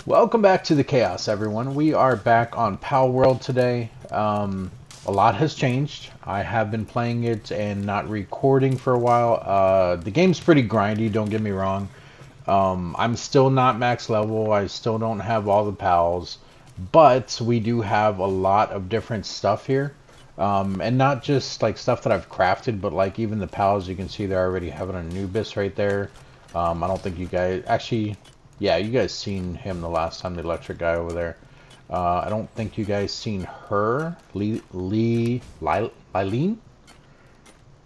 Welcome back to the Chaos, everyone. We are back on Palworld today. A lot has changed. I have been playing it and not recording for a while. The game's pretty grindy, don't get me wrong. I'm still not max level. I still don't have all the pals. But we do have a lot of different stuff here. And not just like stuff that I've crafted, but like even the pals, you can see they're already having a Anubis right there. I don't think you guys actually, yeah, you guys seen him the last time, the electric guy over there. I don't think you guys seen her, Lilene?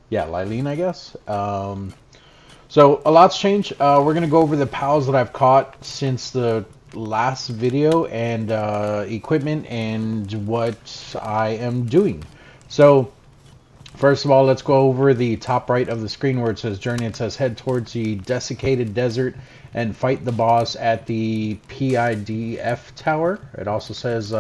Yeah, Lilene, I guess. So a lot's changed. We're gonna go over the pals that I've caught since the last video and equipment and what I am doing. So first of all, let's go over the top right of the screen where it says journey. It says head towards the desiccated desert and fight the boss at the PIDF tower. It also says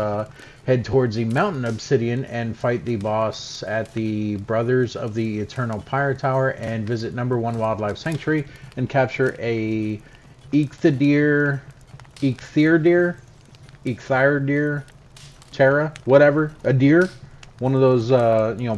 head towards the mountain obsidian and fight the boss at the Brothers of the Eternal Pyre Tower and visit #1 Wildlife Sanctuary and capture a Ichthyrdeer, Ichthyrdeer, Terra, whatever, a deer, one of those,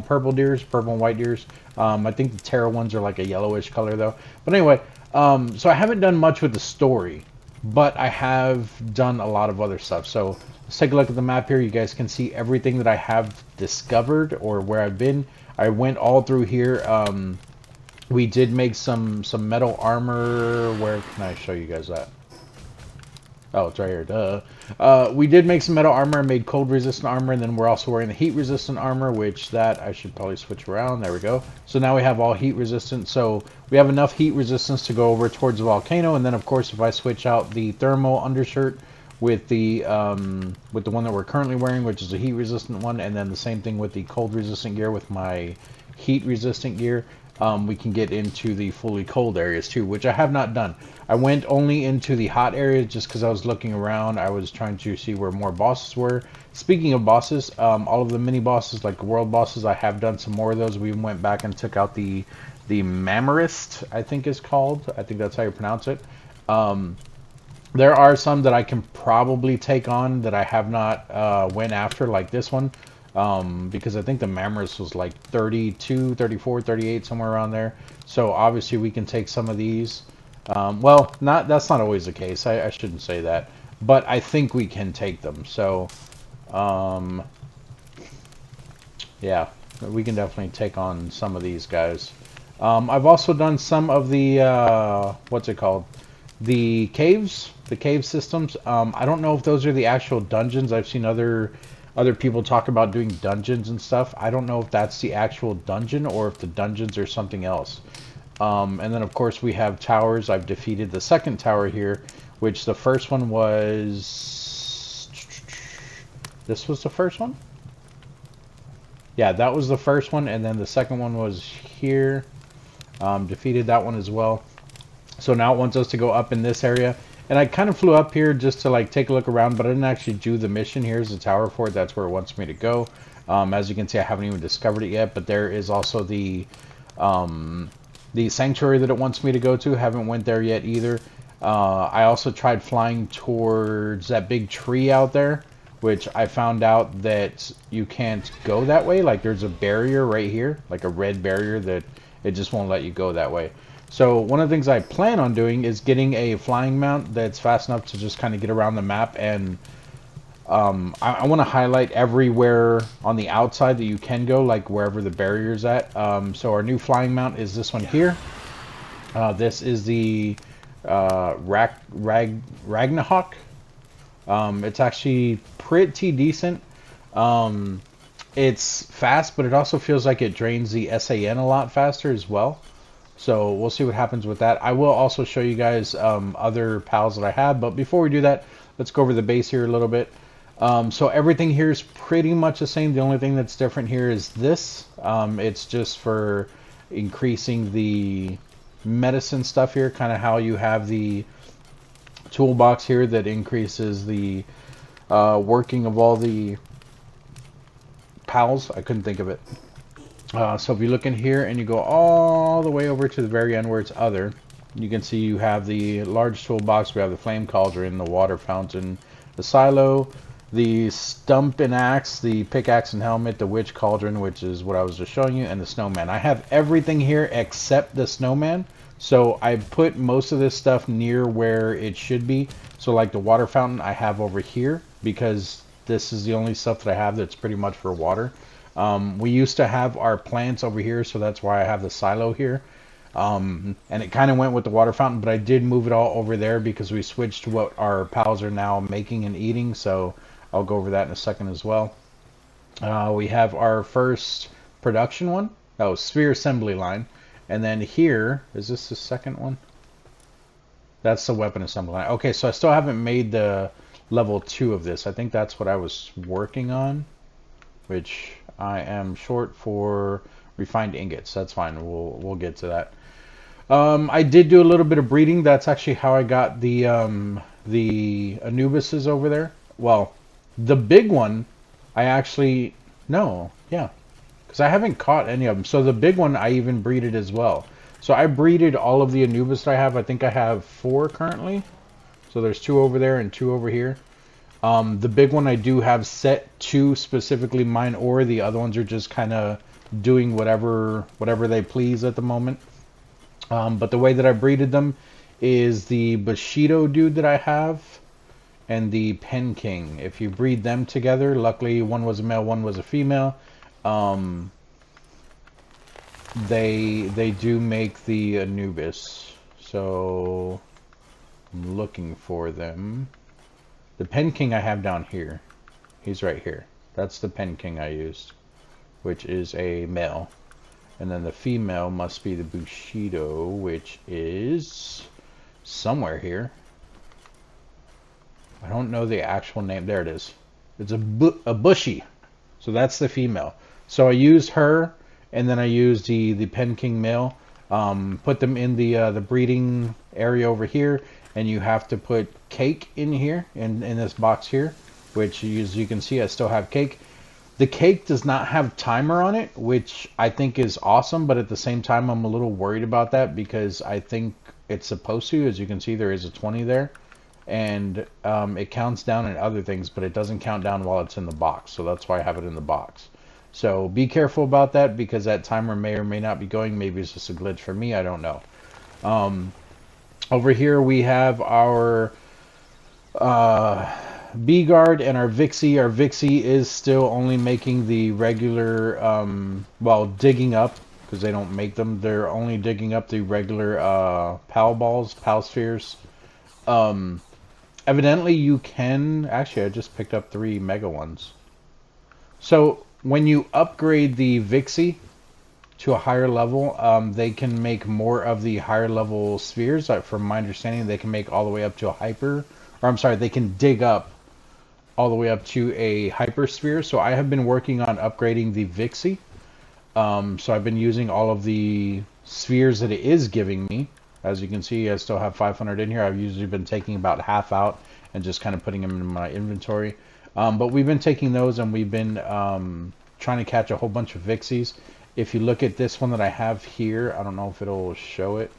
purple deers, purple and white deers. I think the Terra ones are like a yellowish color though. But anyway, so I haven't done much with the story, but I have done a lot of other stuff. So let's take a look at the map here. You guys can see everything that I have discovered or where I've been. I went all through here. We did make some metal armor. Where can I show you guys that? Oh, it's right here, duh. We did make some metal armor and made cold resistant armor, and then we're also wearing the heat resistant armor, which that I should probably switch around. There we go. So now we have all heat resistant. So we have enough heat resistance to go over towards the volcano, and then of course if I switch out the thermal undershirt with the one that we're currently wearing, which is a heat resistant one, and then the same thing with the cold resistant gear with my heat resistant gear, we can get into the fully cold areas too, which I have not done. I went only into the hot areas just because I was looking around. I was trying to see where more bosses were. Speaking of bosses, all of the mini bosses, like the world bosses, I have done some more of those. We went back and took out the Mammarist, I think is called. I think that's how you pronounce it. There are some that I can probably take on that I have not went after, like this one. Because I think the Mammarist was like 32, 34, 38, somewhere around there. So obviously we can take some of these. Well, that's not always the case. I shouldn't say that. But I think we can take them. So, yeah, we can definitely take on some of these guys. I've also done some of the, what's it called? The caves, the cave systems. I don't know if those are the actual dungeons. I've seen other people talk about doing dungeons and stuff. I don't know if that's the actual dungeon or if the dungeons are something else. And then of course we have towers. I've defeated the second tower here, which the first one was... This was the first one? Yeah, that was the first one, and then the second one was here. Defeated that one as well. So now it wants us to go up in this area. And I kind of flew up here just to like take a look around, but I didn't actually do the mission. Here's the tower for it. That's where it wants me to go. As you can see, I haven't even discovered it yet, but there is also the sanctuary that it wants me to go to. Haven't went there yet either. I also tried flying towards that big tree out there, which I found out that you can't go that way. Like there's a barrier right here, like a red barrier that it just won't let you go that way. So one of the things I plan on doing is getting a flying mount that's fast enough to just kind of get around the map, and I want to highlight everywhere on the outside that you can go, like wherever the barrier's at. So our new flying mount is this one here. This is the Ragnahawk. It's actually pretty decent. It's fast, but it also feels like it drains the SAN a lot faster as well. So we'll see what happens with that. I will also show you guys other pals that I have, but before we do that, let's go over the base here a little bit. So everything here is pretty much the same. The only thing that's different here is this. It's just for increasing the medicine stuff here, kind of how you have the toolbox here that increases the working of all the pals. I couldn't think of it. So if you look in here and you go all the way over to the very end where it's other, You can see you have the large toolbox, we have the flame cauldron, the water fountain, the silo, the stump and axe, the pickaxe and helmet, the witch cauldron, which is what I was just showing you, and the snowman. I have everything here except the snowman. So I put most of this stuff near where it should be. So like the water fountain I have over here, because this is the only stuff that I have that's pretty much for water. We used to have our plants over here, so that's why I have the silo here. And it kind of went with the water fountain, but I did move it all over there because we switched to what our pals are now making and eating. So I'll go over that in a second as well. We have our first production one. Oh, sphere assembly line. And then here, is this the second one? That's the weapon assembly line. Okay, so I still haven't made the level 2 of this. I think that's what I was working on, which I am short for refined ingots. That's fine. We'll get to that. I did do a little bit of breeding. That's actually how I got the Anubises over there. Well, the big one, I actually no, yeah, because I haven't caught any of them. So the big one, I even breeded as well. So I breeded all of the Anubis that I have. I think I have 4 currently. So there's 2 over there and 2 over here. The big one I do have set to specifically mine ore. The other ones are just kind of doing whatever they please at the moment. But the way that I breeded them is the Bushido dude that I have and the Pen King. If you breed them together, luckily one was a male, one was a female. They do make the Anubis. So I'm looking for them. The Pen King I have down here. He's right here. That's the Pen King I used, which is a male. And then the female must be the Bushido, which is somewhere here. I don't know the actual name. There it is. It's a Bushy. So that's the female. So I used her, and then I used the Pen King male. Put them in the breeding area over here, and you have to put cake in here, in this box here, which as you can see, I still have cake. The cake does not have timer on it, which I think is awesome, but at the same time, I'm a little worried about that because I think it's supposed to. As you can see, there is a 20 there, and it counts down in other things, but it doesn't count down while it's in the box, so that's why I have it in the box. So be careful about that because that timer may or may not be going. Maybe it's just a glitch for me, I don't know. Over here we have our B-Guard and our Vixie. Our Vixie is still only making the regular, well, digging up, because they don't make them. They're only digging up the regular PAL balls, PAL spheres. Evidently you can, actually I just picked up 3 mega ones. So when you upgrade the Vixie to a higher level, they can make more of the higher level spheres. From my understanding, they can make all the way up to a hyper, or I'm sorry, they can dig up all the way up to a hypersphere. So I have been working on upgrading the Vixie. So I've been using all of the spheres that it is giving me. As you can see, I still have 500 in here. I've usually been taking about half out and just kind of putting them in my inventory. But we've been taking those and we've been trying to catch a whole bunch of Vixies. If you look at this one that I have here, I don't know if it'll show it.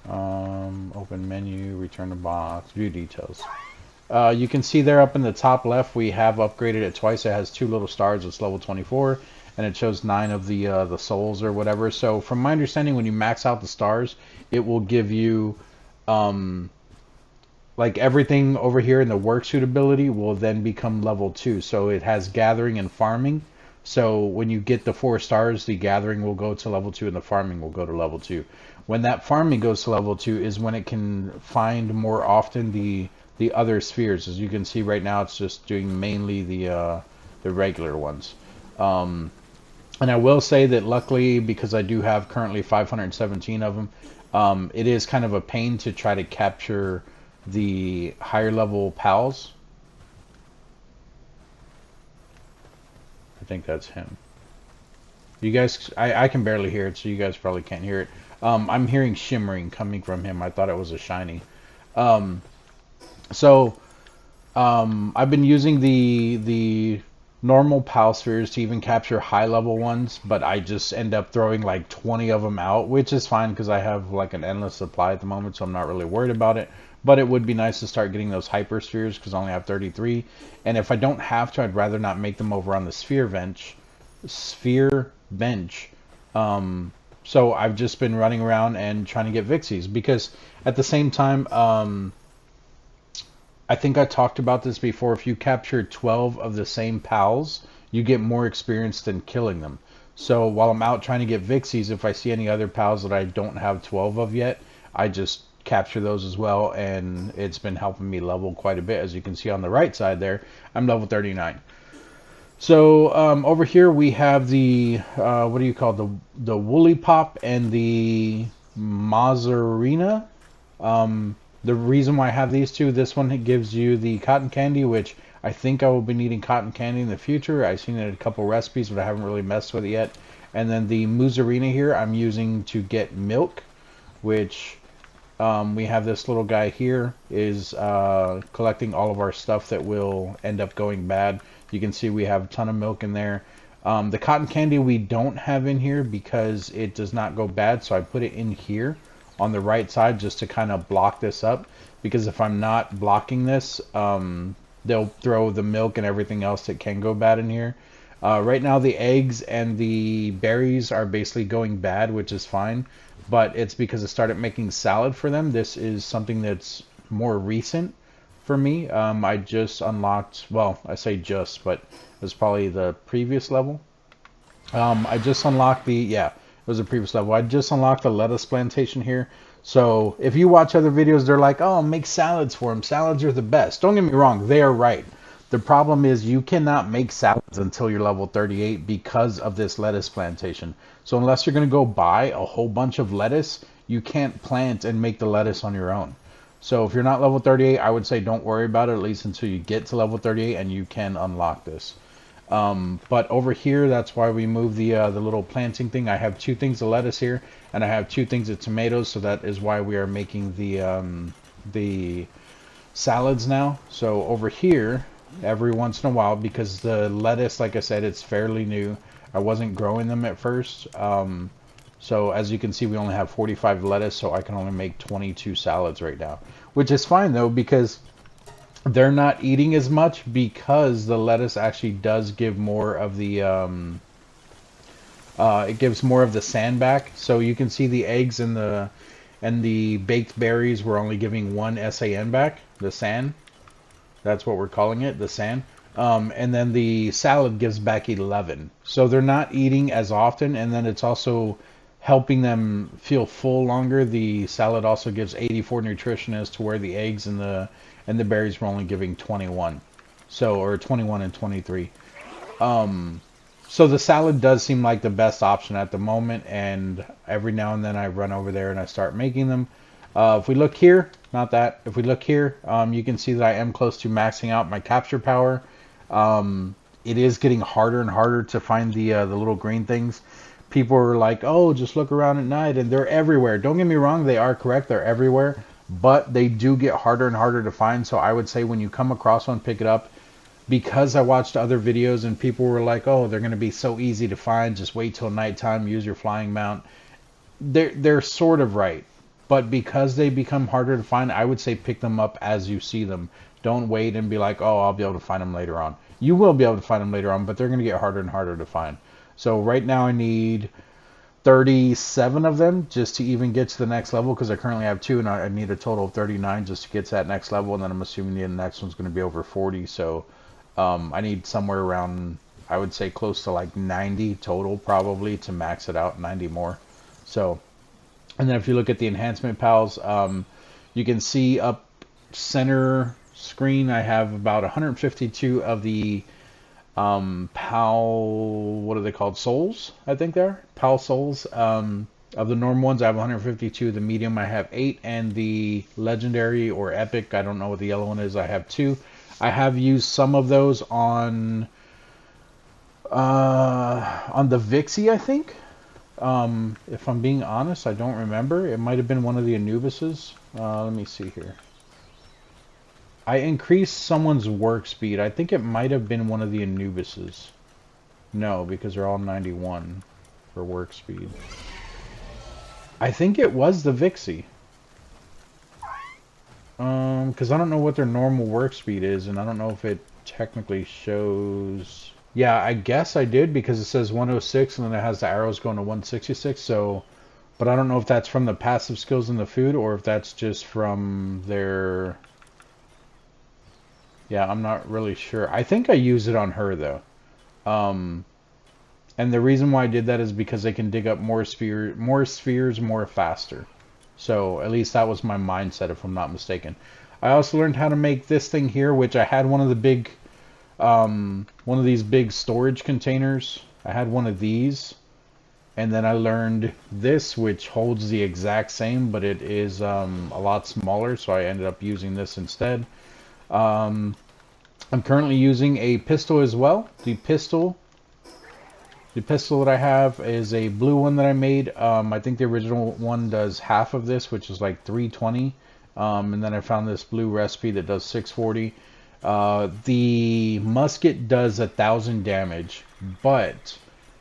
Open menu, return to box, view details. You can see there up in the top left, we have upgraded it twice. It has 2 little stars. It's level 24, and it shows 9 of the souls or whatever. So from my understanding, when you max out the stars, it will give you like everything over here in the work suitability will then become level 2. So it has gathering and farming. So when you get the 4 stars, the gathering will go to level 2 and the farming will go to level 2. When that farming goes to level 2 is when it can find more often the other spheres. As you can see right now, it's just doing mainly the regular ones. And I will say that luckily, because I do have currently 517 of them, it is kind of a pain to try to capture the higher level pals. I think that's him. You guys, I can barely hear it, so you guys probably can't hear it. I'm hearing shimmering coming from him. I thought it was a shiny. So I've been using the normal PAL spheres to even capture high level ones, but I just end up throwing like 20 of them out, which is fine because I have like an endless supply at the moment, so I'm not really worried about it. But it would be nice to start getting those hyper spheres because I only have 33. And if I don't have to, I'd rather not make them over on the sphere bench. So I've just been running around and trying to get Vixies because at the same time, I think I talked about this before. If you capture 12 of the same pals, you get more experience than killing them. So while I'm out trying to get Vixies, if I see any other pals that I don't have 12 of yet, I just capture those as well, and it's been helping me level quite a bit. As you can see on the right side there, I'm level 39. So over here we have the what do you call the Woolly Pop and the Mazzarina. The reason why I have these two, this one gives you the cotton candy, which I think I will be needing cotton candy in the future. I've seen it in a couple recipes, but I haven't really messed with it yet. And then the Mazzarina here, I'm using to get milk, which we have this little guy here is collecting all of our stuff that will end up going bad. You can see we have a ton of milk in there. The cotton candy we don't have in here because it does not go bad, so I put it in here on the right side just to kind of block this up, because if I'm not blocking this, they'll throw the milk and everything else that can go bad in here. Right now the eggs and the berries are basically going bad, which is fine, but it's because I started making salad for them. This is something that's more recent for me. I just unlocked, well, I say just, but it was probably the previous level. I just unlocked the, yeah, it was a previous level. I just unlocked the lettuce plantation here. So if you watch other videos, they're like, oh, make salads for them. Salads are the best. Don't get me wrong, they are right. The problem is you cannot make salads until you're level 38 because of this lettuce plantation. So unless you're going to go buy a whole bunch of lettuce, you can't plant and make the lettuce on your own. So if you're not level 38, I would say don't worry about it, at least until you get to level 38 and you can unlock this. But over here, that's why we move the little planting thing. I have two things of lettuce here, and I have two things of tomatoes, so that is why we are making the salads now. So over here, every once in a while, because the lettuce, like I said, it's fairly new. I wasn't growing them at first. So as you can see, we only have 45 lettuce, so I can only make 22 salads right now, which is fine though, because they're not eating as much because the lettuce actually does give more of the it gives more of the sand back. So you can see the eggs and the baked berries we're only giving 1 SAN back, the sand. That's what we're calling it, the sand. And then the salad gives back 11. So they're not eating as often, and then it's also helping them feel full longer. The salad also gives 84 nutrition, as to where the eggs and the berries were only giving 21. So, or 21 and 23. So the salad does seem like the best option at the moment, and every now and then I run over there and I start making them. If we look here, not that, if we look here, you can see that I am close to maxing out my capture power. It is getting harder and harder to find the little green things. People are like, oh, just look around at night, and they're everywhere. Don't get me wrong, they are correct, they're everywhere, but they do get harder and harder to find. So I would say when you come across one, pick it up. Because I watched other videos and people were like, oh, they're going to be so easy to find, just wait till nighttime, use your flying mount. They're sort of right, but because they become harder to find, I would say pick them up as you see them. Don't wait and be like, oh, I'll be able to find them later on. You will be able to find them later on, but they're going to get harder and harder to find. So right now I need 37 of them just to even get to the next level, because I currently have 2 and I need a total of 39 just to get to that next level, and then I'm assuming the next one's going to be over 40. So I need somewhere around, I would say close to like 90 total probably to max it out, 90 more. So, and then if you look at the enhancement pals, you can see up center screen I have about 152 of the pal, what are they called, souls, I think they're pal souls. Of the normal ones I have 152, the medium I have 8, and the legendary or epic, I don't know what the yellow one is, I have 2. I have used some of those on the Vixie, I think. If I'm being honest, I don't remember. It might have been one of the Anubises. Let me see here. I increased someone's work speed. I think it might have been one of the Anubises. No, because they're all 91 for work speed. I think it was the Vixie. Because I don't know what their normal work speed is, and I don't know if it technically shows... Yeah, I guess I did, because it says 106, and then it has the arrows going to 166, so... But I don't know if that's from the passive skills in the food, or if that's just from their... Yeah, I'm not really sure. I think I used it on her, though. And the reason why I did that is because they can dig up more spheres more faster. So at least that was my mindset, if I'm not mistaken. I also learned how to make this thing here, which I had one of the big, one of these big storage containers. I had one of these, and then I learned this, which holds the exact same, but it is a lot smaller. So I ended up using this instead. I'm currently using a pistol as well. The pistol that I have is a blue one that I made. I think the original one does half of this, which is like 320. And then I found this blue recipe that does 640. The musket does 1,000 damage, but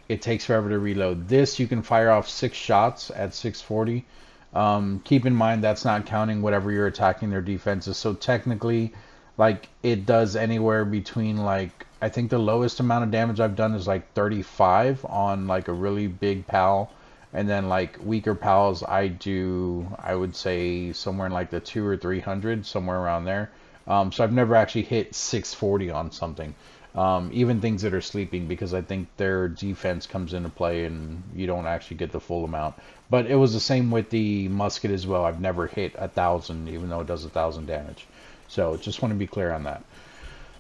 it takes forever to reload. This, you can fire off 6 shots at 640. Keep in mind, that's not counting whatever you're attacking their defenses. So technically, like, it does anywhere between, like, I think the lowest amount of damage I've done is like 35 on like a really big pal, and then like weaker pals I do, I would say somewhere in like the 200 or 300, somewhere around there. So I've never actually hit 640 on something, even things that are sleeping, because I think their defense comes into play and you don't actually get the full amount. But it was the same with the musket as well. I've never hit 1,000, even though it does 1,000 damage. So just want to be clear on that.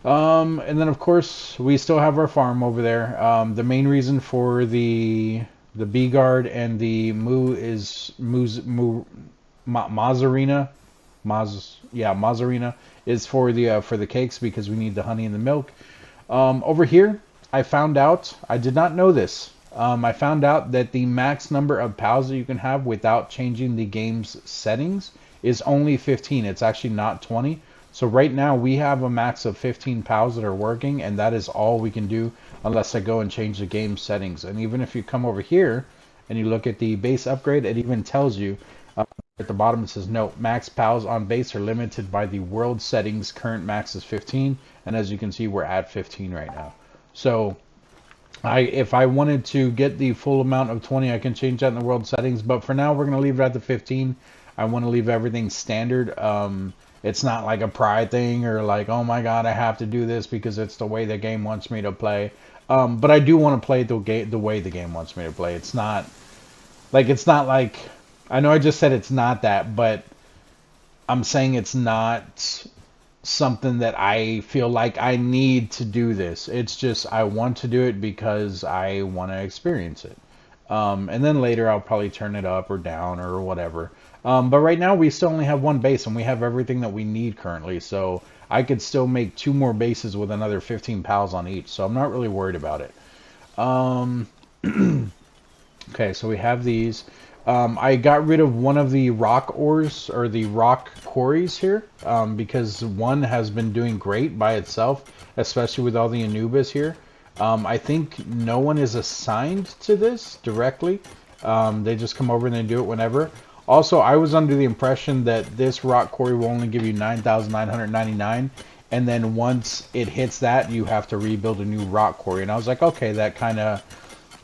And then of course we still have our farm over there. The main reason for the bee guard and the Mazarina is for the cakes, because we need the honey and the milk. Over here, I found out, I did not know this. I found out that the max number of pals that you can have without changing the game's settings is only 15. It's actually not 20. So right now we have a max of 15 pals that are working, and that is all we can do unless I go and change the game settings. And even if you come over here and you look at the base upgrade, it even tells you at the bottom, it says, note, max pals on base are limited by the world settings. Current max is 15, and as you can see, we're at 15 right now. So if I wanted to get the full amount of 20, I can change that in the world settings, but for now we're going to leave it at the 15. I want to leave everything standard. It's not like a pride thing or like, oh my god, I have to do this because it's the way the game wants me to play. But I do want to play the way the game wants me to play. It's not like, I know I just said it's not that, but I'm saying it's not something that I feel like I need to do this. It's just I want to do it because I want to experience it. And then later I'll probably turn it up or down or whatever. But right now we still only have one base, and we have everything that we need currently. So I could still make 2 more bases with another 15 pals on each. So I'm not really worried about it. Okay, so we have these. I got rid of one of the rock ores, or the rock quarries here, because one has been doing great by itself, especially with all the Anubis here. I think no one is assigned to this directly. They just come over and they do it whenever. Also, I was under the impression that this rock quarry will only give you 9,999, and then once it hits that, you have to rebuild a new rock quarry. And I was like, okay, that kind of...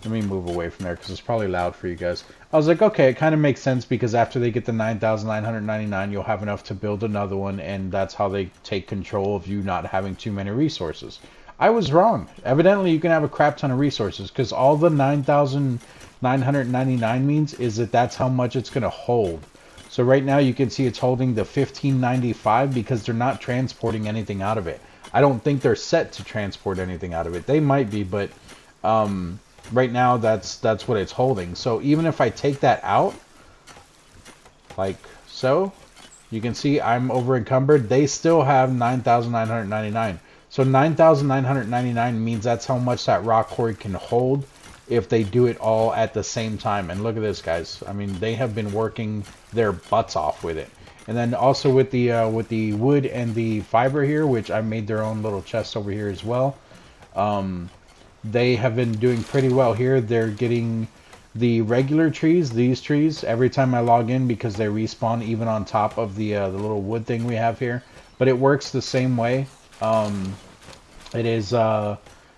Let me move away from there because it's probably loud for you guys. I was like, okay, it kind of makes sense, because after they get the 9,999, you'll have enough to build another one, and that's how they take control of you not having too many resources. I was wrong. Evidently, you can have a crap ton of resources, because all the 9,999 means is that that's how much it's going to hold. So right now you can see it's holding the 1595 because they're not transporting anything out of it. I don't think they're set to transport anything out of it. They might be, but right now that's what it's holding. So even if I take that out, like so, you can see I'm over encumbered. They still have 9,999. So 9,999 means that's how much that rock quarry can hold if they do it all at the same time. And look at this, guys. I mean, they have been working their butts off with it. And then also with the wood and the fiber here, which I made their own little chest over here as well. They have been doing pretty well here. They're getting the regular trees, these trees, every time I log in because they respawn even on top of the little wood thing we have here. But it works the same way. It is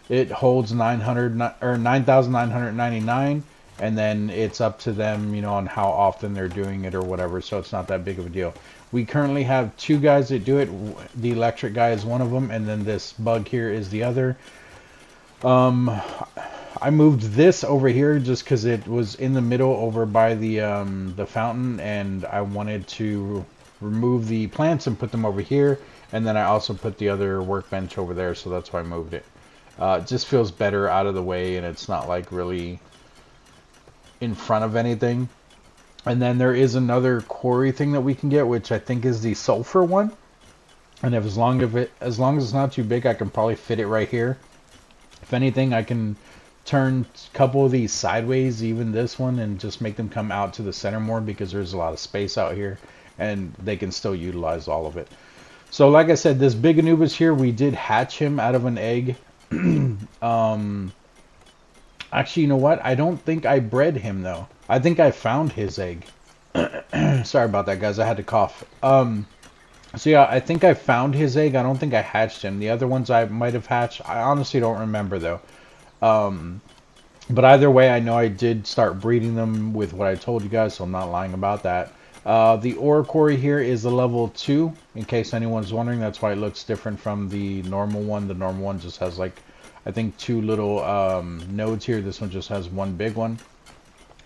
it holds 900 or 9,999, and then it's up to them, you know, on how often they're doing it or whatever. So it's not that big of a deal. We currently have 2 guys that do it. The electric guy is one of them, and then this bug here is the other. I moved this over here just because it was in the middle over by the fountain, and I wanted to remove the plants and put them over here. And then I also put the other workbench over there, so that's why I moved it. It just feels better out of the way, and it's not like really in front of anything. And then there is another quarry thing that we can get, which I think is the sulfur one. And if as long as it's not too big, I can probably fit it right here. If anything, I can turn a couple of these sideways, even this one, and just make them come out to the center more because there's a lot of space out here, and they can still utilize all of it. So like I said, this big Anubis here, we did hatch him out of an egg. Actually, you know what? I don't think I bred him, though. I think I found his egg. Sorry about that, guys. I had to cough. So yeah, I think I found his egg. I don't think I hatched him. The other ones I might have hatched. I honestly don't remember, though. But either way, I know I did start breeding them with what I told you guys, so I'm not lying about that. The ore quarry here is a level 2, in case anyone's wondering. That's why it looks different from the normal one. The normal one just has, like, I think 2 little nodes here. This one just has 1 big one.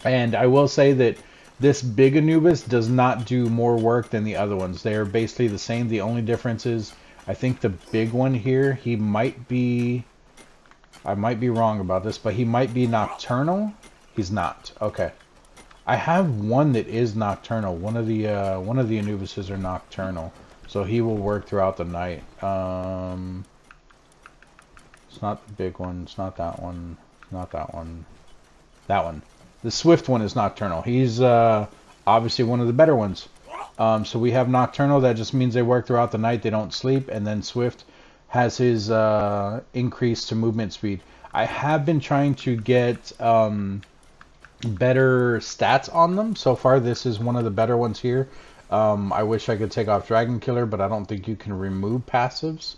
And I will say that this big Anubis does not do more work than the other ones. They are basically the same. The only difference is, I think the big one here, he might be... I might be wrong about this, but he might be nocturnal. He's not. Okay. I have one that is nocturnal. One of the Anubises are nocturnal, so he will work throughout the night. It's not the big one. It's not that one. Not that one. That one. The swift one is nocturnal. He's obviously one of the better ones. So we have nocturnal. That just means they work throughout the night. They don't sleep. And then swift has his increase to movement speed. I have been trying to get better stats on them. So far, this is one of the better ones here. I wish I could take off Dragon Killer, but I don't think you can remove passives.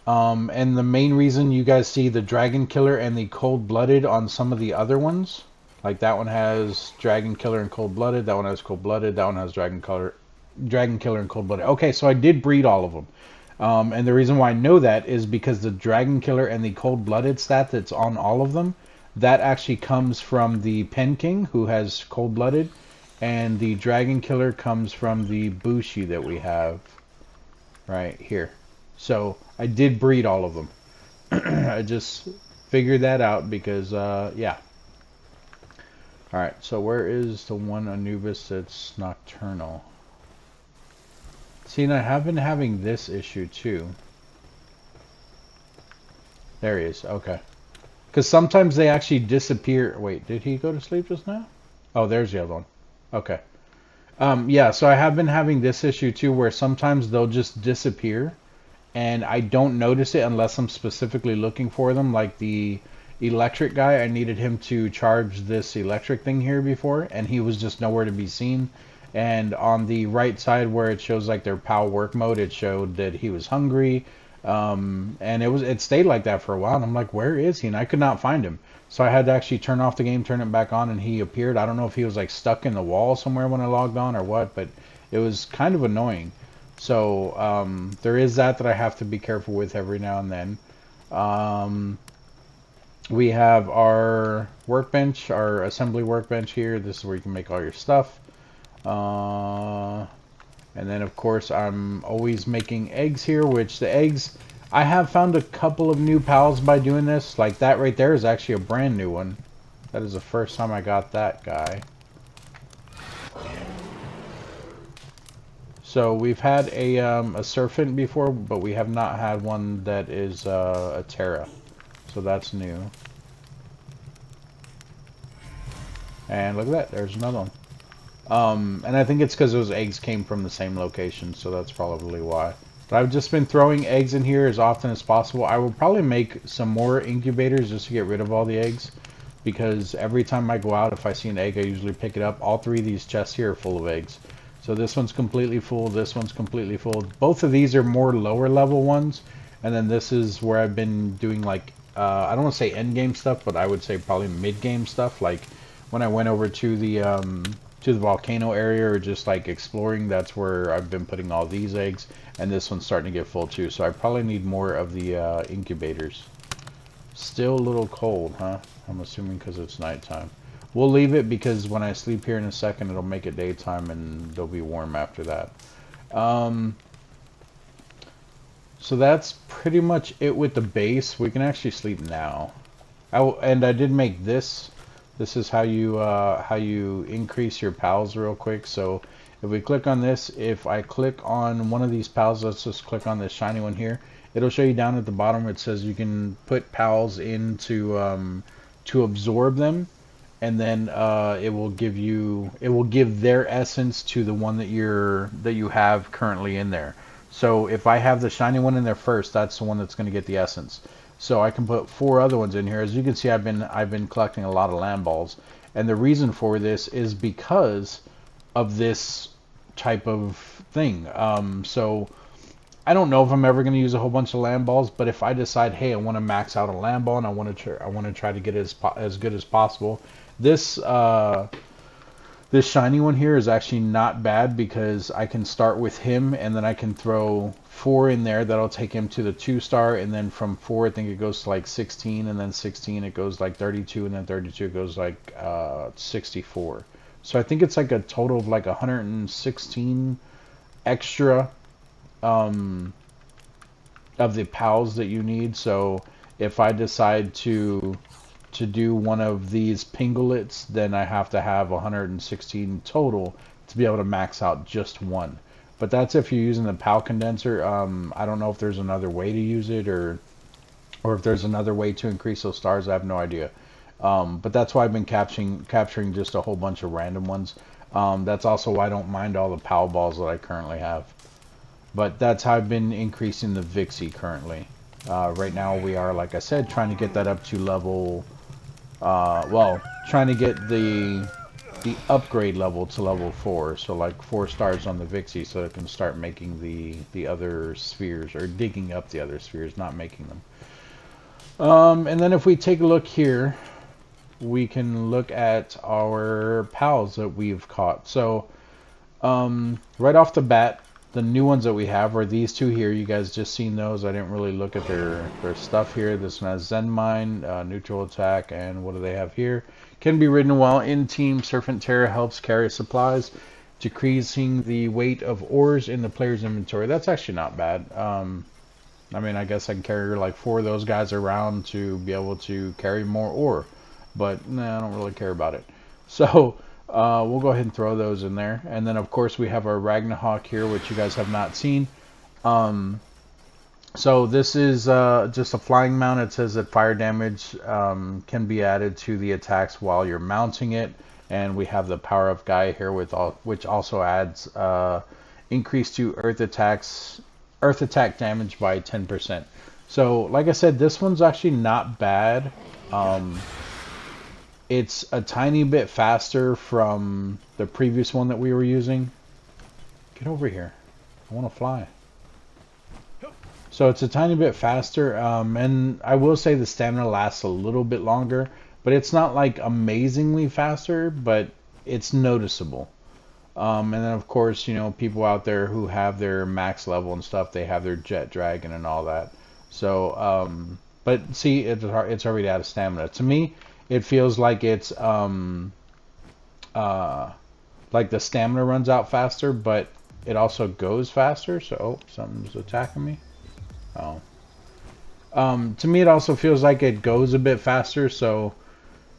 And the main reason you guys see the Dragon Killer and the Cold-Blooded on some of the other ones, like that one has Dragon Killer and Cold-Blooded, that one has Cold-Blooded, that one has Dragon Killer and Cold-Blooded. Okay, so I did breed all of them. And the reason why I know that is because the Dragon Killer and the Cold-Blooded stat that's on all of them, that actually comes from the Pen King, who has Cold-Blooded, and the Dragon Killer comes from the Bushi that we have right here. So I did breed all of them. I just figured that out because, yeah. Alright, so where is the one Anubis that's nocturnal? See, and I have been having this issue too. There he is, okay. Because sometimes they actually disappear. Wait, did he go to sleep just now? Oh, there's the other one. Okay. Yeah, so I have been having this issue too where sometimes they'll just disappear. And I don't notice it unless I'm specifically looking for them. Like the electric guy, I needed him to charge this electric thing here before, and he was just nowhere to be seen. And on the right side where it shows like their PAL work mode, it showed that he was hungry. And it stayed like that for a while. And I'm like, where is he? And I could not find him. So I had to actually turn off the game, turn it back on, and he appeared. I don't know if he was like stuck in the wall somewhere when I logged on or what, but it was kind of annoying. So there is that I have to be careful with every now and then. We have our workbench, our assembly workbench here. This is where you can make all your stuff. And then of course I'm always making eggs here, which the eggs, I have found a couple of new pals by doing this. Like that right there is actually a brand new one. That is the first time I got that guy. So we've had a serpent before, but we have not had one that is a Terra. So that's new. And look at that, there's another one. And I think it's because those eggs came from the same location, so that's probably why. But I've just been throwing eggs in here as often as possible. I will probably make some more incubators just to get rid of all the eggs, because every time I go out, if I see an egg, I usually pick it up. All three of these chests here are full of eggs. So this one's completely full, this one's completely full. Both of these are more lower level ones, and then this is where I've been doing like, I don't want to say end game stuff, but I would say probably mid game stuff. Like when I went over to the volcano area or just like exploring, that's where I've been putting all these eggs, and this one's starting to get full too. So I probably need more of the incubators. Still a little cold, huh? I'm assuming because it's nighttime. We'll leave it because when I sleep here in a second, it'll make it daytime and they'll be warm after that. So that's pretty much it with the base. We can actually sleep now. And I did make this. This is how you increase your pals real quick. So if we click on this, if I click on one of these pals, let's just click on this shiny one here. It'll show you down at the bottom. It says you can put pals in to absorb them, and then it will give their essence to the one that you have currently in there. So if I have the shiny one in there first, that's the one that's going to get the essence. So I can put 4 other ones in here. As you can see, I've been collecting a lot of land balls, and the reason for this is because of this type of thing. So I don't know if I'm ever going to use a whole bunch of land balls, but if I decide, hey, I want to max out a land ball and I want to try to get it as good as possible, this this shiny one here is actually not bad because I can start with him and then I can throw 4 in there. That'll take him to the 2-star, and then from 4 I think it goes to like 16, and then 16 it goes like 32, and then 32 it goes like 64. So I think it's like a total of like 116 extra of the pals that you need. So if I decide to do one of these pingulets, then I have to have 116 total to be able to max out just one. But that's if you're using the PAL condenser. I don't know if there's another way to use it, or if there's another way to increase those stars. I have no idea. But that's why I've been capturing just a whole bunch of random ones. That's also why I don't mind all the PAL balls that I currently have. But that's how I've been increasing the Vixie currently. Right now we are, like I said, trying to get that up to level... well, trying to get the upgrade level to level 4, so like 4 stars on the Vixie, so it can start making the other spheres, or digging up the other spheres, not making them. And then if we take a look here, we can look at our pals that we've caught. So right off the bat, the new ones that we have are these 2 here. You guys just seen those. I didn't really look at their stuff here. This one has Zen Mine, neutral attack, and what do they have here? Can be ridden while in team. Serpent Terra helps carry supplies, decreasing the weight of ores in the player's inventory. That's actually not bad. I mean, I guess I can carry like 4 of those guys around to be able to carry more ore, but nah, I don't really care about it. So we'll go ahead and throw those in there. And then of course we have our Ragnarok here, which you guys have not seen. So this is just a flying mount. It says that fire damage can be added to the attacks while you're mounting it. And we have the power up guy here which also adds increase to earth attack damage by 10%. So like I said, this one's actually not bad. It's a tiny bit faster from the previous one that we were using. Get over here. I want to fly. So it's a tiny bit faster, and I will say the stamina lasts a little bit longer, but it's not like amazingly faster, but it's noticeable. And then of course, you know, people out there who have their max level and stuff, they have their jet dragon and all that. So, but see, it's already out of stamina. To me, it feels like it's like the stamina runs out faster, but it also goes faster. So, oh, something's attacking me. Oh. To me, it also feels like it goes a bit faster, so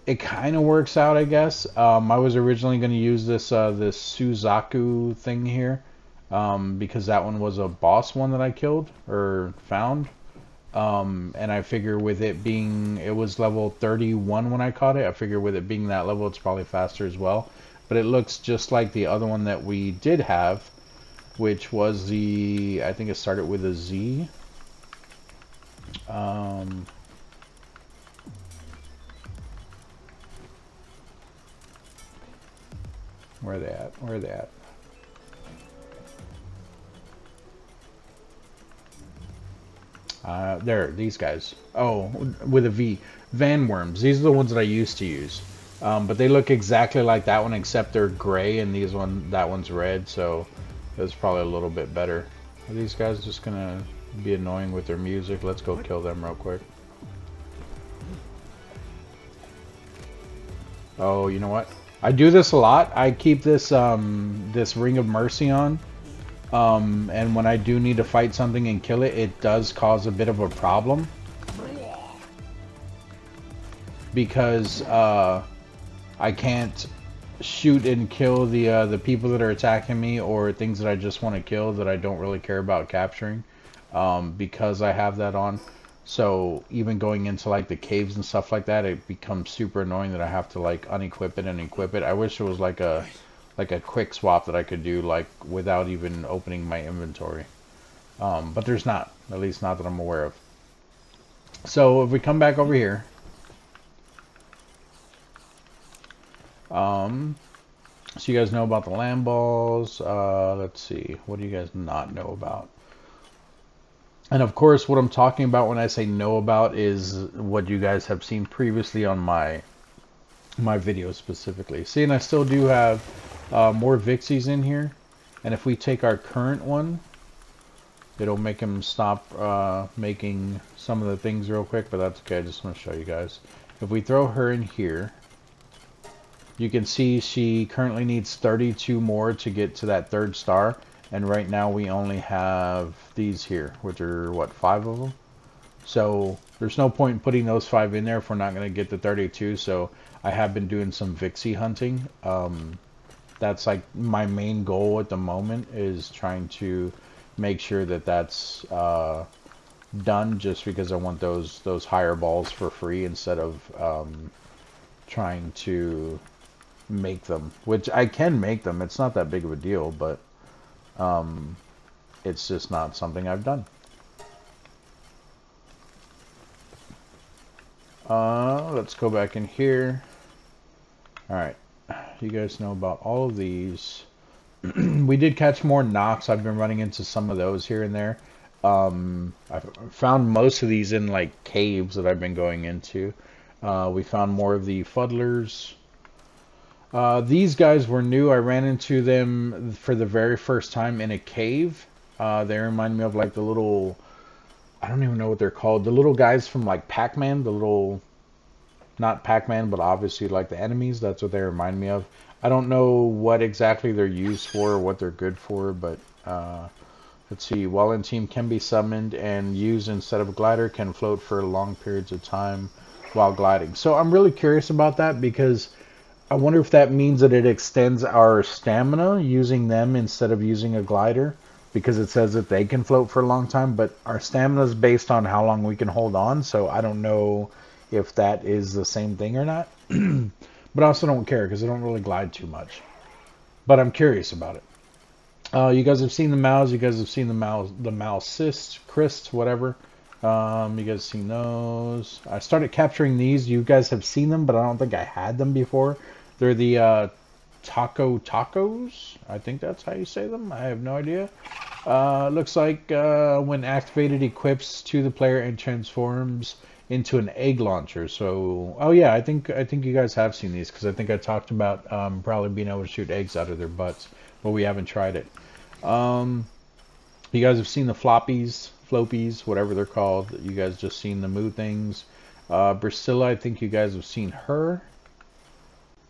it kind of works out, I guess. I was originally going to use this this Suzaku thing here, because that one was a boss one that I killed or found. And I figure with it being, it was level 31 when I caught it, I figure with it being that level, it's probably faster as well. but it looks just like the other one that we did have, which was the, I think it started with a Z. Where are they at? Where are they at? There, these guys. Oh, with a V. Van worms. These are the ones that I used to use. But they look exactly like that one, except they're gray, and that one's red, so it's probably a little bit better. Are these guys just gonna be annoying with their music? Let's go kill them real quick. Oh, you know what? I do this a lot. I keep this this Ring of Mercy on. And when I do need to fight something and kill it, it does cause a bit of a problem. Because I can't shoot and kill the people that are attacking me, or things that I just want to kill that I don't really care about capturing, because I have that on. So even going into like the caves and stuff like that, it becomes super annoying that I have to like unequip it and equip it. I wish it was like a quick swap that I could do like without even opening my inventory. But there's not, at least not that I'm aware of. So if we come back over here, so you guys know about the land balls. Let's see, what do you guys not know about? And of course, what I'm talking about when I say know about is what you guys have seen previously on my videos specifically. See, and I still do have more Vixies in here. And if we take our current one, it'll make him stop making some of the things real quick, but that's okay. I just want to show you guys. If we throw her in here, you can see she currently needs 32 more to get to that 3rd star. And right now we only have these here, which are, what, 5 of them? So there's no point in putting those 5 in there if we're not going to get the 32. So I have been doing some Vixie hunting. That's like my main goal at the moment, is trying to make sure that that's done, just because I want those higher balls for free instead of trying to make them, which I can make them. It's not that big of a deal, but it's just not something I've done. Let's go back in here. Alright, you guys know about all of these. We did catch more knocks. I've been running into some of those here and there. I've found most of these in like caves that I've been going into. We found more of the fuddlers. These guys were new. I ran into them for the very first time in a cave. They remind me of like the little, I don't even know what they're called. The little guys from like Pac-Man, the little, not Pac-Man, but obviously like the enemies. That's what they remind me of. I don't know what exactly they're used for or what they're good for, but let's see. While in team can be summoned and used instead of a glider, can float for long periods of time while gliding. So I'm really curious about that, because I wonder if that means that it extends our stamina using them instead of using a glider, because it says that they can float for a long time, but our stamina is based on how long we can hold on, so I don't know if that is the same thing or not. But I also don't care, because I don't really glide too much. But I'm curious about it. You guys have seen the mouse. You guys have seen the mouse cysts, crysts, whatever. You guys seen those. I started capturing these. You guys have seen them, but I don't think I had them before. They're the tacos. I think that's how you say them. I have no idea. Looks like when activated, equips to the player and transforms into an egg launcher. So, oh yeah, I think you guys have seen these, because I think I talked about probably being able to shoot eggs out of their butts, but we haven't tried it. You guys have seen the flopies, whatever they're called. You guys just seen the moo things. Priscilla, I think you guys have seen her.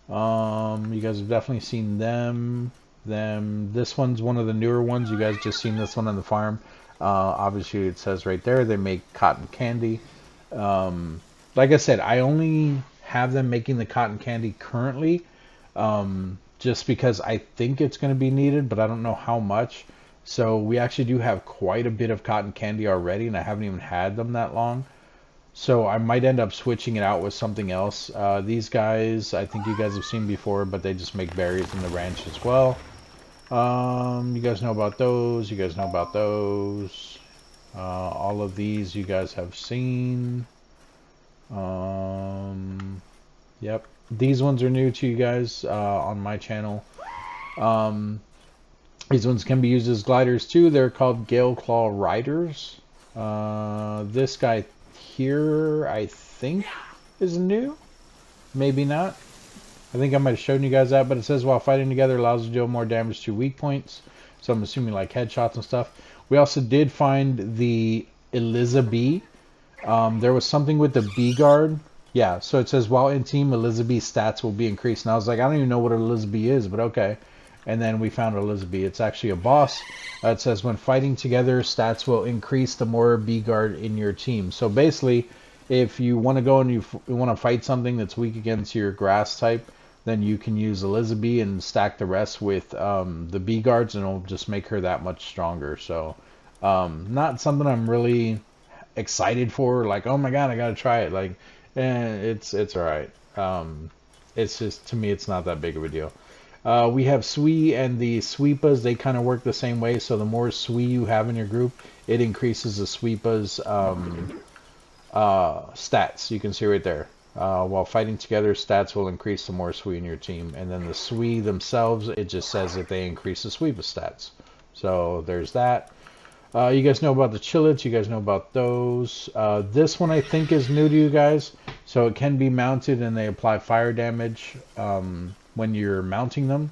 You guys have definitely seen them. This one's one of the newer ones. You guys just seen this one on the farm. Obviously, it says right there they make cotton candy. Like I said, I only have them making the cotton candy currently, just because I think it's going to be needed, but I don't know how much. So we actually do have quite a bit of cotton candy already, and I haven't even had them that long. So I might end up switching it out with something else. These guys, I think you guys have seen before, but they just make berries in the ranch as well. You guys know about those. You guys know about those. All of these you guys have seen. Yep. These ones are new to you guys on my channel. Um, these ones can be used as gliders too. They're called Gale Claw Riders. This guy here, I think, is new. Maybe not. I think I might have shown you guys that, but it says while fighting together allows you to deal more damage to weak points. So I'm assuming like headshots and stuff. We also did find the Elizabeth. There was something with the B guard. Yeah, so it says while in team, Elizabeth's stats will be increased. And I was like, I don't even know what Elizabeth is, but okay. And then we found Elizabeth. It's actually a boss. It says when fighting together, stats will increase the more B guard in your team. So basically, if you want to go and you want to fight something that's weak against your grass type, then you can use Elizabeth and stack the rest with the B guards, and it'll just make her that much stronger. So, not something I'm really excited for. Like, oh my god, I gotta try it. Like, it's alright. It's just, to me, it's not that big of a deal. We have Sui and the Sweepas. They kind of work the same way. So the more Sui you have in your group, it increases the Sweepas stats. You can see right there. While fighting together, stats will increase the more Sui in your team. And then the Sui themselves, it just says that they increase the Sweepa stats. So there's that. You guys know about the Chillets. You guys know about those. This one I think is new to you guys. So it can be mounted and they apply fire damage when you're mounting them.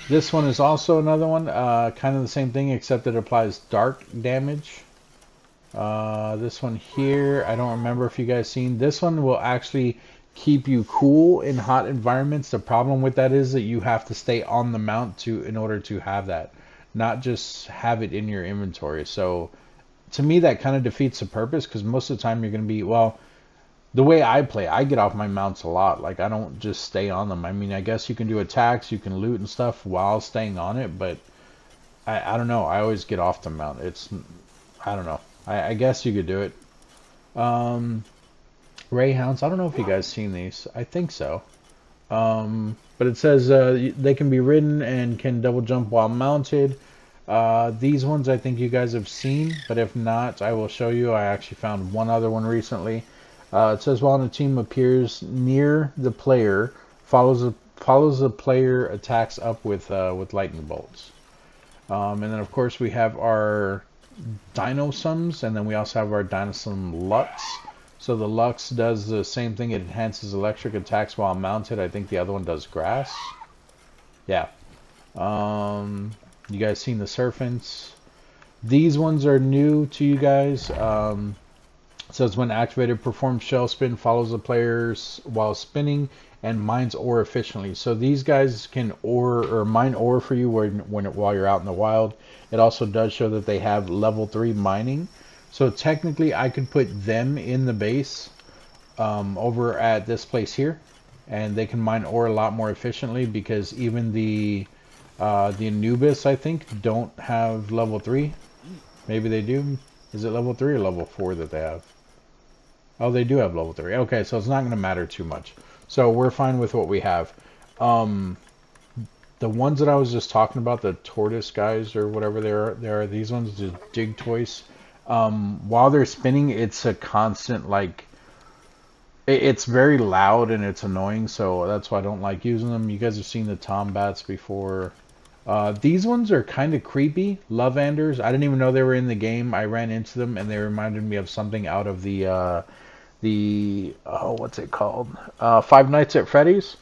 This one is also another one. Kind of the same thing except it applies dark damage. This one here, I don't remember if you guys seen. This one will actually keep you cool in hot environments. The problem with that is that you have to stay on the mount in order to have that, not just have it in your inventory. So to me that kind of defeats the purpose, because most of the time you're going to be, well, the way I play, I get off my mounts a lot. Like, I don't just stay on them. I mean, I guess you can do attacks, you can loot and stuff while staying on it, but I don't know, I always get off the mount. I don't know, I guess you could do it. Greyhounds, I don't know if you guys seen these. I think so. But it says they can be ridden and can double jump while mounted. These ones I think you guys have seen, but if not, I will show you. I actually found one other one recently. It says while the team appears near the player, follows the player attacks up with lightning bolts. And then of course we have our Dinosums, and then we also have our Dinosum Lux. So the Lux does the same thing. It enhances electric attacks while mounted. I think the other one does grass. Yeah. You guys seen the Serpents? These ones are new to you guys. It says when activated, perform shell spin, follows the players while spinning, and mines ore efficiently. So these guys can ore or mine ore for you while you're out in the wild. It also does show that they have level 3 mining. So technically I could put them in the base over at this place here, and they can mine ore a lot more efficiently, because even the Anubis, I think, don't have level 3. Maybe they do. Is it level 3 or level 4 that they have? Oh, they do have level 3. Okay, so it's not going to matter too much. So we're fine with what we have. The ones that I was just talking about, the tortoise guys or whatever they are, these ones, the jig toys. While they're spinning, it's a constant, like, it's very loud and it's annoying, so that's why I don't like using them. You guys have seen the Tombats before. These ones are kind of creepy. Lovanders. I didn't even know they were in the game. I ran into them and they reminded me of something out of the what's it called? Five Nights at Freddy's.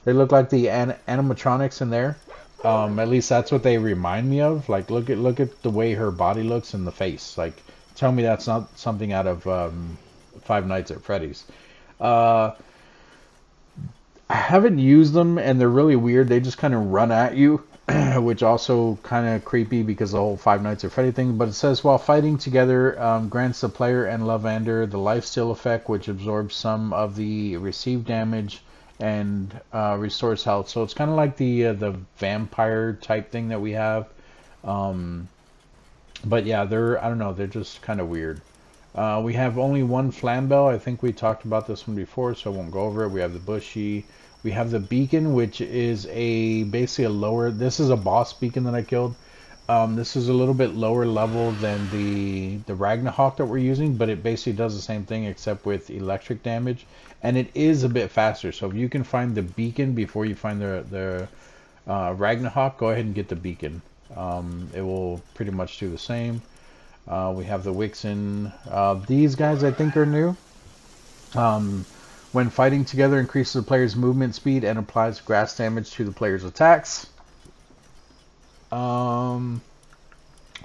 They look like the animatronics in there. At least that's what they remind me of. Like, look at the way her body looks in the face. Like, tell me that's not something out of Five Nights at Freddy's. I haven't used them, and they're really weird. They just kind of run at you, which also kind of creepy because the whole Five Nights at Freddy thing. But it says while fighting together, grants the player and Lavander the lifesteal effect, which absorbs some of the received damage and restores health. So it's kind of like the vampire type thing that we have. But yeah, I don't know, they're just kind of weird. We have only one flambeau. I think we talked about this one before, so I won't go over it. We have the bushy. We have the beacon, which is basically a lower. This is a boss beacon that I killed. This is a little bit lower level than the Ragnarok that we're using, but it basically does the same thing except with electric damage, and it is a bit faster. So if you can find the beacon before you find the Ragnarok, go ahead and get the beacon. It will pretty much do the same. We have the Wixen. These guys I think are new. Um, when fighting together, increases the player's movement speed and applies grass damage to the player's attacks. I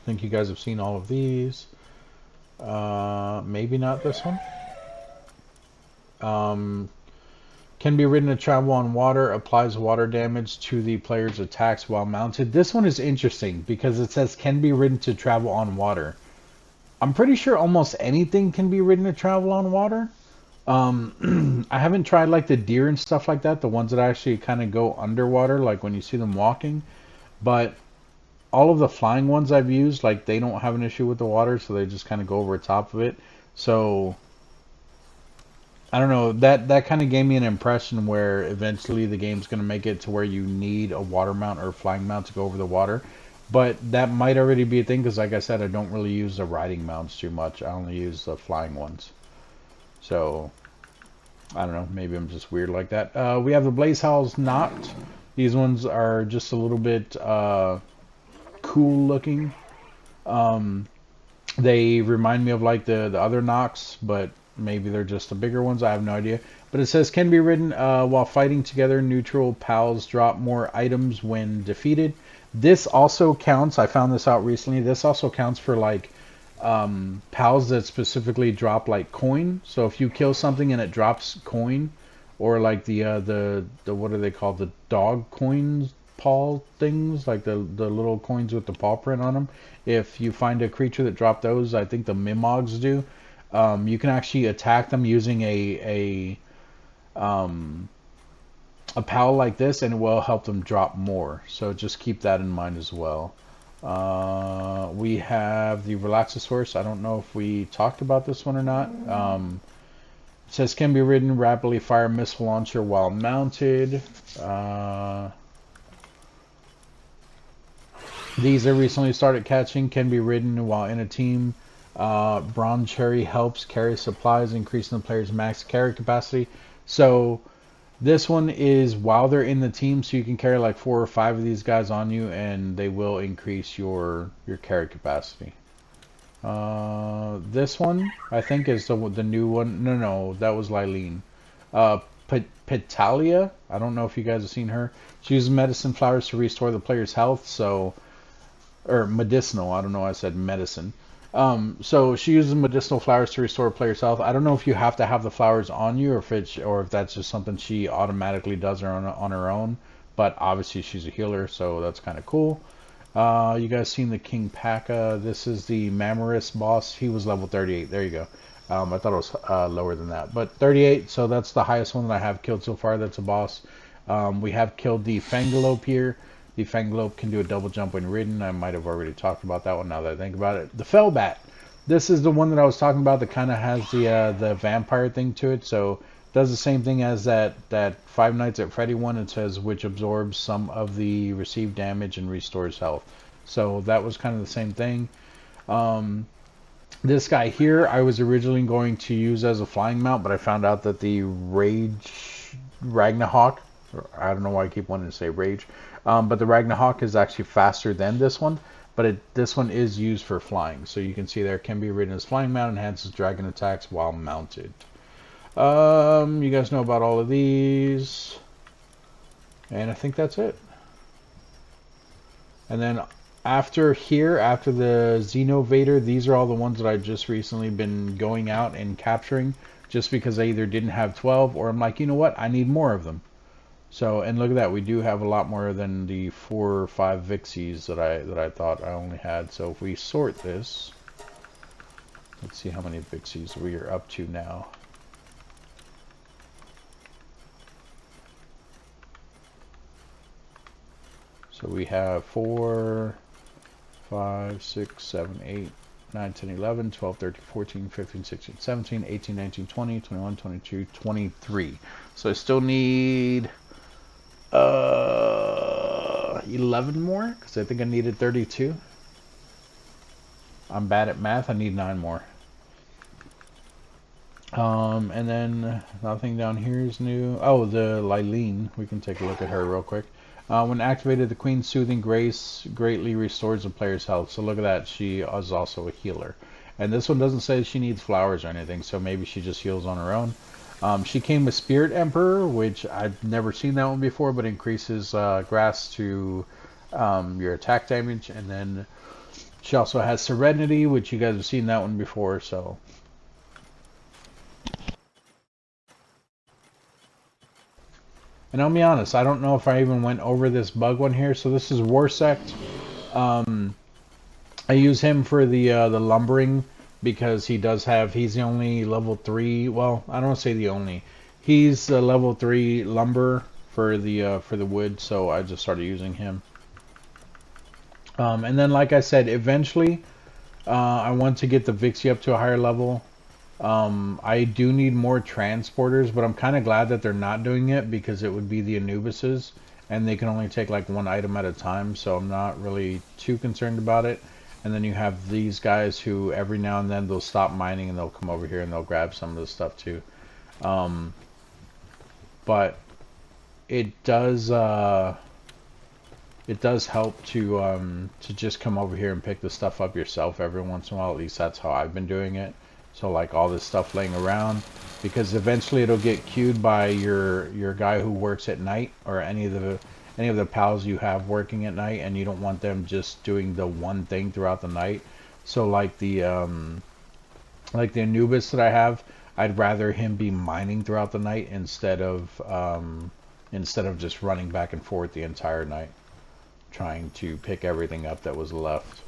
think you guys have seen all of these. Maybe not this one. Um, can be ridden to travel on water, applies water damage to the player's attacks while mounted. This one is interesting because it says can be ridden to travel on water. I'm pretty sure almost anything can be ridden to travel on water. I haven't tried like the deer and stuff like that, the ones that actually kind of go underwater, like when you see them walking. But all of the flying ones I've used, like they don't have an issue with the water, so they just kind of go over the top of it. So I don't know. That kind of gave me an impression where eventually the game's going to make it to where you need a water mount or a flying mount to go over the water. But that might already be a thing because, like I said, I don't really use the riding mounts too much. I only use the flying ones. So I don't know. Maybe I'm just weird like that. We have the Blaze Howls Knocked. These ones are just a little bit cool looking. They remind me of like the other Knocks, but maybe they're just the bigger ones. I have no idea. But it says can be ridden while fighting together. Neutral pals drop more items when defeated. This also counts. I found this out recently. This also counts for like pals that specifically drop like coin. So if you kill something and it drops coin, or like the what are they called? The dog coins, paw things, like the little coins with the paw print on them. If you find a creature that dropped those, I think the Mimogs do. You can actually attack them using a pal like this, and it will help them drop more. So just keep that in mind as well. We have the Relaxosaurus. I don't know if we talked about this one or not. It says can be ridden, rapidly fire missile launcher while mounted. These I recently started catching. Can be ridden while in a team. Bronze Cherry helps carry supplies, increasing the player's max carry capacity. So this one is while they're in the team, so you can carry like 4 or 5 of these guys on you, and they will increase your carry capacity. This one I think is the new one. No, that was Lylene. Petalia. I don't know if you guys have seen her. She uses medicine flowers to restore the player's health. So, or medicinal. I don't know. I said medicine. So she uses medicinal flowers to restore player's health. I don't know if you have to have the flowers on you, or if that's just something she automatically does on her own. But obviously she's a healer, so that's kind of cool. You guys seen the King Paka? This is the Mamorous boss. He was level 38. There you go. I thought it was lower than that, but 38. So that's the highest one that I have killed so far. That's a boss. We have killed the Fangalope here. The Fangalope can do a double jump when ridden. I might have already talked about that one now that I think about it. The Fellbat. This is the one that I was talking about that kind of has the vampire thing to it. So it does the same thing as that Five Nights at Freddy one. It says which absorbs some of the received damage and restores health. So that was kind of the same thing. This guy here I was originally going to use as a flying mount, but I found out that the Ragnarok, I don't know why I keep wanting to say Rage, but the Ragnarok is actually faster than this one, but this one is used for flying. So you can see there can be ridden as flying mount, enhances dragon attacks while mounted. You guys know about all of these, and I think that's it. And then after the Xenovator, these are all the ones that I've just recently been going out and capturing, just because I either didn't have 12 or I'm like, you know what, I need more of them. So, and look at that, we do have a lot more than the 4 or 5 Vixies that I thought I only had. So if we sort this, let's see how many Vixies we are up to now. So we have 4, 5, 6, 7, 8, 9, 10, 11, 12, 13, 14, 15, 16, 17, 18, 19, 20, 21, 22, 23. So I still need 11 more, because I think I needed 32. I'm bad at math. I need 9 more. And then nothing down here is new. Oh, the Lylene. We can take a look at her real quick. When activated, the Queen's Soothing Grace greatly restores the player's health. So look at that. She is also a healer. And this one doesn't say she needs flowers or anything, so maybe she just heals on her own. She came with Spirit Emperor, which I've never seen that one before, but increases grass to your attack damage. And then she also has Serenity, which you guys have seen that one before, so... And I'll be honest, I don't know if I even went over this bug one here. So this is Warsect. I use him for the lumbering because he's the only level 3. Well, I don't want to say the only. He's a level 3 lumber for the wood, so I just started using him. And then, like I said, eventually I want to get the Vixie up to a higher level. I do need more transporters, but I'm kind of glad that they're not doing it because it would be the Anubises, and they can only take like one item at a time, so I'm not really too concerned about it. And then you have these guys who every now and then they'll stop mining and they'll come over here and they'll grab some of the stuff too. But it does help to just come over here and pick the stuff up yourself every once in a while. At least that's how I've been doing it. So like all this stuff laying around, because eventually it'll get queued by your guy who works at night, or any of the pals you have working at night, and you don't want them just doing the one thing throughout the night. So like the Anubis that I have, I'd rather him be mining throughout the night instead of just running back and forth the entire night trying to pick everything up that was left.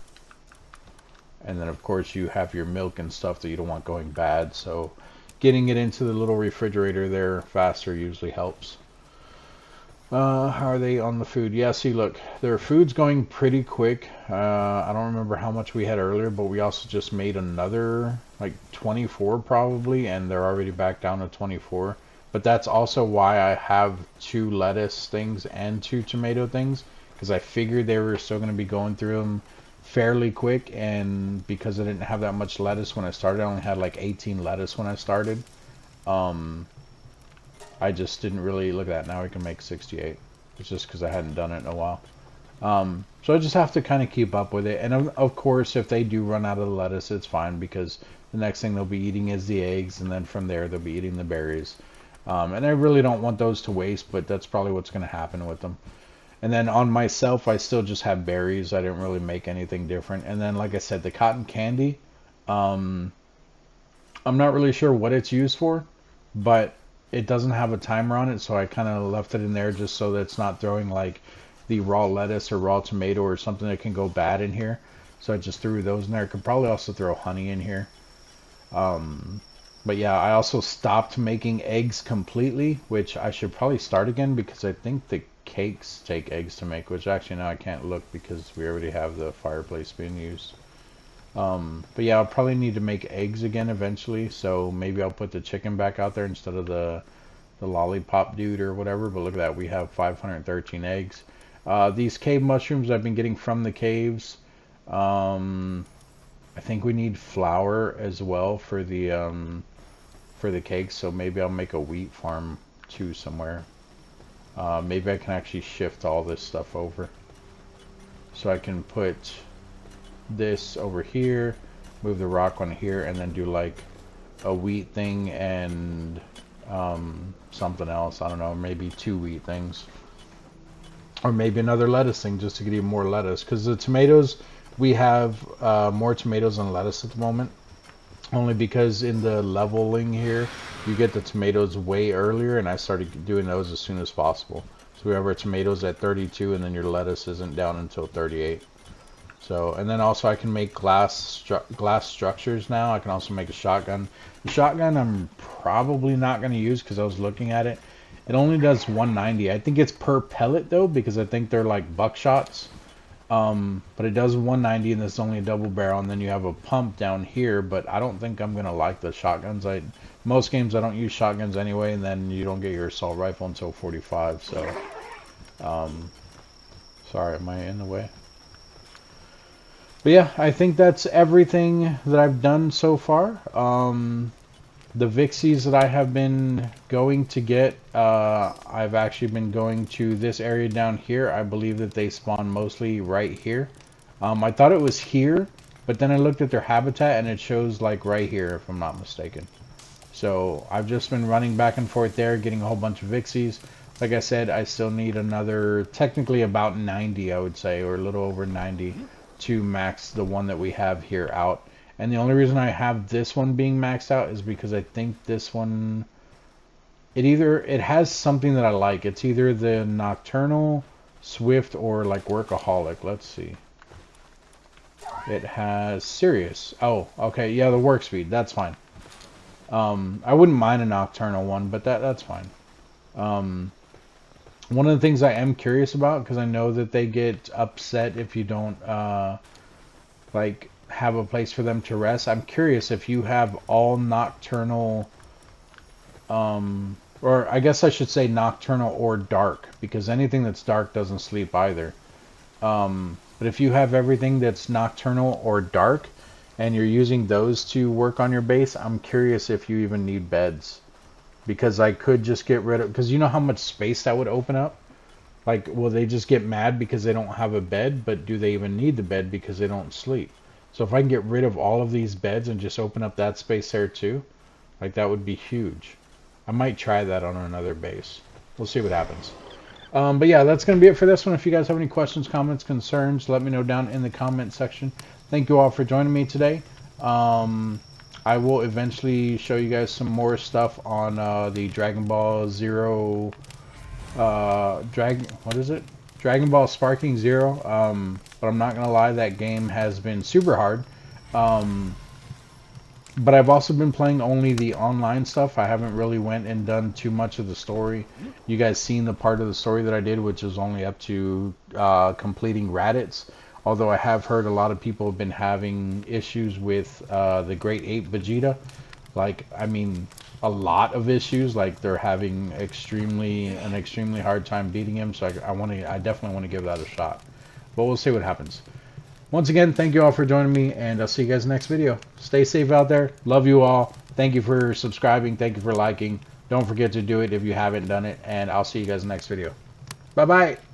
And then of course you have your milk and stuff that you don't want going bad, so getting it into the little refrigerator there faster usually helps. How are they on the food? Yeah, see, look, their food's going pretty quick. I don't remember how much we had earlier, but we also just made another like 24 probably, and they're already back down to 24. But that's also why I have 2 lettuce things and 2 tomato things, because I figured they were still going to be going through them fairly quick, and because I didn't have that much lettuce when I started, I only had like 18 lettuce when I started. I just didn't really look at that. Now we can make 68. It's just because I hadn't done it in a while. So I just have to kind of keep up with it. And of course, if they do run out of the lettuce, it's fine, because the next thing they'll be eating is the eggs, and then from there they'll be eating the berries. And I really don't want those to waste, but that's probably what's going to happen with them. And then on myself, I still just have berries. I didn't really make anything different. And then, like I said, the cotton candy, I'm not really sure what it's used for, but it doesn't have a timer on it, so I kind of left it in there just so that it's not throwing like the raw lettuce or raw tomato or something that can go bad in here. So I just threw those in there. I could probably also throw honey in here. But yeah, I also stopped making eggs completely, which I should probably start again, because I think the cakes take eggs to make, which actually now I can't look because we already have the fireplace being used. But yeah, I'll probably need to make eggs again eventually, so maybe I'll put the chicken back out there instead of the lollipop dude or whatever. But look at that, we have 513 eggs. These cave mushrooms I've been getting from the caves. I think we need flour as well for the cakes, so maybe I'll make a wheat farm too somewhere. Maybe I can actually shift all this stuff over, so I can put this over here, move the rock one here, and then do like a wheat thing and something else. I don't know, maybe 2 wheat things, or maybe another lettuce thing just to get even more lettuce, because the tomatoes, we have more tomatoes than lettuce at the moment, only because in the leveling here you get the tomatoes way earlier, and I started doing those as soon as possible. So we have our tomatoes at 32, and then your lettuce isn't down until 38. So, and then also I can make glass structures now. I can also make a shotgun. The shotgun I'm probably not going to use because I was looking at it. It only does 190. I think it's per pellet though, because I think they're like buckshots. But it does 190, and it's only a double barrel, and then you have a pump down here, but I don't think I'm gonna like the shotguns. Most games I don't use shotguns anyway, and then you don't get your assault rifle until 45, so sorry, am I in the way? But yeah, I think that's everything that I've done so far. The Vixies that I have been going to get, I've actually been going to this area down here. I believe that they spawn mostly right here. I thought it was here, but then I looked at their habitat and it shows like right here, if I'm not mistaken. So I've just been running back and forth there, getting a whole bunch of Vixies. Like I said, I still need another, technically about 90, I would say, or a little over 90 to max the one that we have here out. And the only reason I have this one being maxed out is because I think this one, it has something that I like. It's either the Nocturnal, Swift, or like Workaholic. Let's see. It has Serious. Oh, okay. Yeah, the work speed. That's fine. I wouldn't mind a Nocturnal one, but that's fine. One of the things I am curious about, because I know that they get upset if you don't like have a place for them to rest. I'm curious if you have all nocturnal, or I guess I should say nocturnal or dark, because anything that's dark doesn't sleep either. But if you have everything that's nocturnal or dark, and you're using those to work on your base, I'm curious if you even need beds. Because I could just get rid of, because you know how much space that would open up? Like, will they just get mad because they don't have a bed, but do they even need the bed because they don't sleep? So if I can get rid of all of these beds and just open up that space there too, like that would be huge. I might try that on another base. We'll see what happens. But yeah, that's going to be it for this one. If you guys have any questions, comments, concerns, let me know down in the comment section. Thank you all for joining me today. I will eventually show you guys some more stuff on the Dragon Ball Zero, what is it? Dragon Ball Sparking Zero. But I'm not gonna lie, that game has been super hard. But I've also been playing only the online stuff. I haven't really went and done too much of the story. You guys seen the part of the story that I did, which is only up to completing Raditz. Although I have heard a lot of people have been having issues with the Great Ape Vegeta. Like, I mean, a lot of issues. Like, they're having an extremely hard time beating him. So I definitely want to give that a shot. But we'll see what happens. Once again, thank you all for joining me, and I'll see you guys next video. Stay safe out there. Love you all. Thank you for subscribing. Thank you for liking. Don't forget to do it if you haven't done it, and I'll see you guys next video. Bye-bye.